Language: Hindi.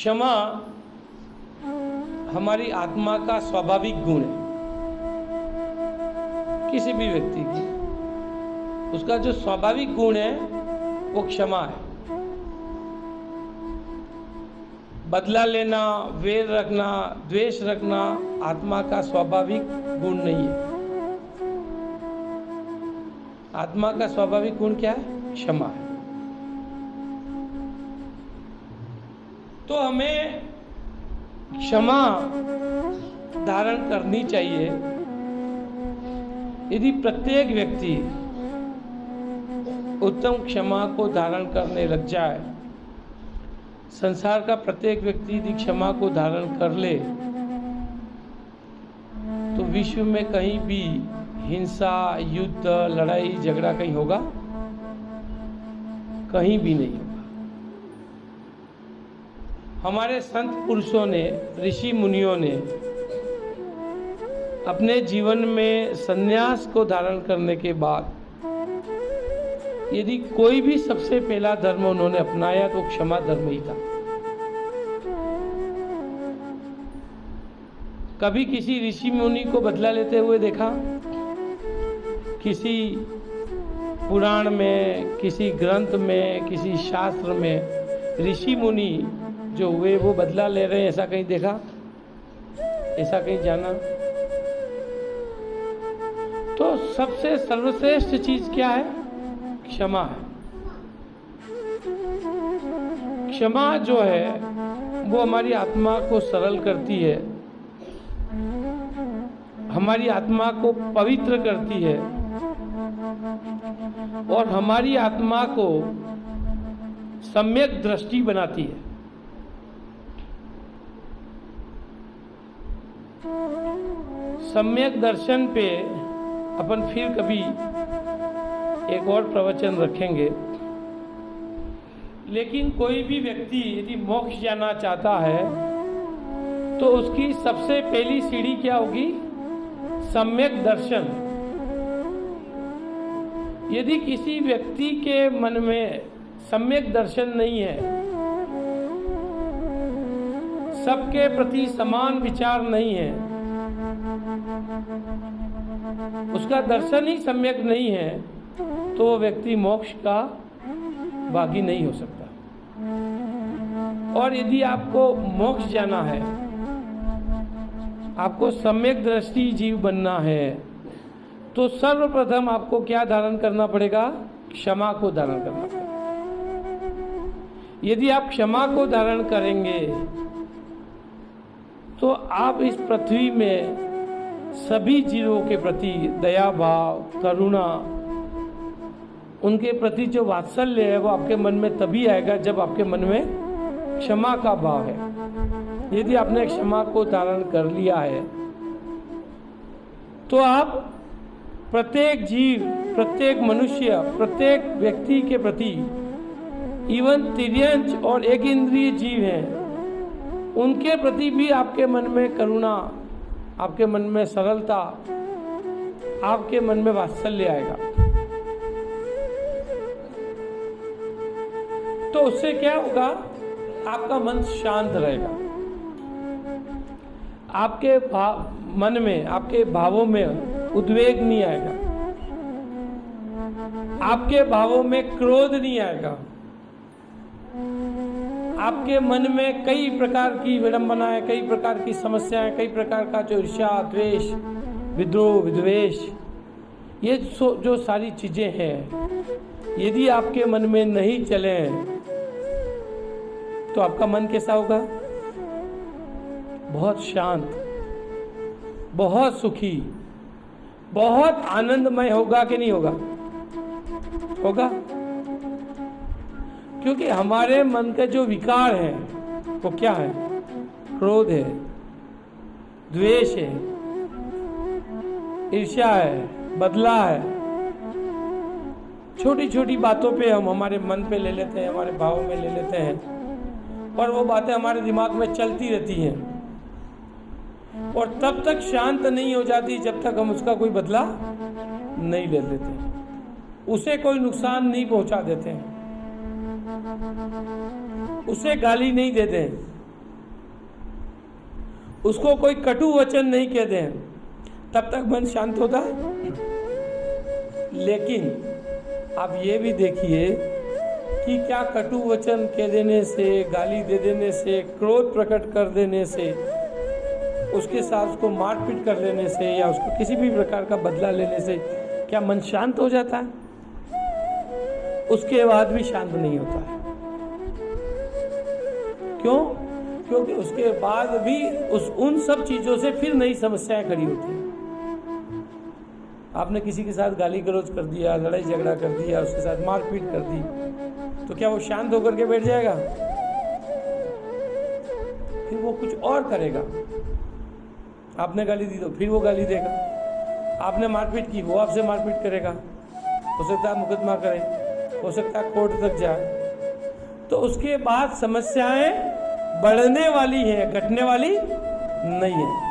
क्षमा हमारी आत्मा का स्वाभाविक गुण है। किसी भी व्यक्ति की उसका जो स्वाभाविक गुण है वो क्षमा है। बदला लेना, वैर रखना, द्वेष रखना आत्मा का स्वाभाविक गुण नहीं है। आत्मा का स्वाभाविक गुण क्या है? क्षमा है। तो हमें क्षमा धारण करनी चाहिए। यदि प्रत्येक व्यक्ति उत्तम क्षमा को धारण करने लग जाए, संसार का प्रत्येक व्यक्ति यदि क्षमा को धारण कर ले, तो विश्व में कहीं भी हिंसा, युद्ध, लड़ाई, झगड़ा कहीं होगा? कहीं भी नहीं होगा। हमारे संत पुरुषों ने, ऋषि मुनियों ने अपने जीवन में संन्यास को धारण करने के बाद यदि कोई भी सबसे पहला धर्म उन्होंने अपनाया तो क्षमा धर्म ही था। कभी किसी ऋषि मुनि को बदला लेते हुए देखा? किसी पुराण में, किसी ग्रंथ में, किसी शास्त्र में ऋषि मुनि जो हुए वो बदला ले रहे हैं, ऐसा कहीं देखा? ऐसा कहीं जाना? तो सबसे सर्वश्रेष्ठ चीज क्या है? क्षमा है। क्षमा जो है वो हमारी आत्मा को सरल करती है, हमारी आत्मा को पवित्र करती है और हमारी आत्मा को सम्यक दृष्टि बनाती है। सम्यक दर्शन पे अपन फिर कभी एक और प्रवचन रखेंगे। लेकिन कोई भी व्यक्ति यदि मोक्ष जाना चाहता है तो उसकी सबसे पहली सीढ़ी क्या होगी? सम्यक दर्शन। यदि किसी व्यक्ति के मन में सम्यक दर्शन नहीं है, सबके प्रति समान विचार नहीं है, उसका दर्शन ही सम्यक नहीं है, तो वो व्यक्ति मोक्ष का भागी नहीं हो सकता। और यदि आपको मोक्ष जाना है, आपको सम्यक दृष्टि जीव बनना है, तो सर्वप्रथम आपको क्या धारण करना पड़ेगा? क्षमा को धारण करना पड़ेगा। यदि आप क्षमा को धारण करेंगे तो आप इस पृथ्वी में सभी जीवों के प्रति दया भाव, करुणा, उनके प्रति जो वात्सल्य है वो आपके मन में तभी आएगा जब आपके मन में क्षमा का भाव है। यदि आपने क्षमा को धारण कर लिया है तो आप प्रत्येक जीव, प्रत्येक मनुष्य, प्रत्येक व्यक्ति के प्रति, इवन तिर्यंच और एक इंद्रिय जीव हैं, उनके प्रति भी आपके मन में करुणा, आपके मन में सरलता, आपके मन में वात्सल्य आएगा। तो उससे क्या होगा? आपका मन शांत रहेगा। आपके मन में, आपके भावों में उद्वेग नहीं आएगा, आपके भावों में क्रोध नहीं आएगा, आपके मन में कई प्रकार की विडंबनाएं, कई प्रकार की समस्याएं, कई प्रकार का जो ईर्ष्या, द्वेष, विद्रोह, विद्वेष, ये जो सारी चीजें हैं, यदि आपके मन में नहीं चले तो आपका मन कैसा होगा? बहुत शांत, बहुत सुखी, बहुत आनंदमय होगा कि नहीं होगा? होगा। क्योंकि हमारे मन का जो विकार है वो क्या है? क्रोध है, द्वेष है, ईर्ष्या है, बदला है। छोटी छोटी बातों पे हम हमारे मन पे ले लेते हैं, हमारे भावों में ले लेते हैं और वो बातें हमारे दिमाग में चलती रहती हैं और तब तक शांत नहीं हो जाती जब तक हम उसका कोई बदला नहीं ले लेते, उसे कोई नुकसान नहीं पहुंचा देते, उसे गाली नहीं देते, उसको कोई कटु वचन नहीं कह दें, तब तक मन शांत होता है। लेकिन आप ये भी देखिए कि क्या कटु वचन कह देने से, गाली दे देने से, क्रोध प्रकट कर देने से, उसके साथ उसको मारपीट कर लेने से या उसको किसी भी प्रकार का बदला लेने से क्या मन शांत हो जाता है? उसके बाद भी शांत नहीं होता है। क्यों? क्योंकि उसके बाद भी उन सब चीजों से फिर नई समस्याएं खड़ी होती हैं। आपने किसी के साथ गाली गलौज कर दिया, लड़ाई झगड़ा कर दिया, उसके साथ मारपीट कर दी, तो क्या वो शांत होकर के बैठ जाएगा? फिर वो कुछ और करेगा। आपने गाली दी तो फिर वो गाली देगा, आपने मारपीट की वो आपसे मारपीट करेगा, हो सकता है मुकदमा करे, हो सकता है कोर्ट तक जाए। तो उसके बाद समस्याएं बढ़ने वाली है, घटने वाली नहीं है।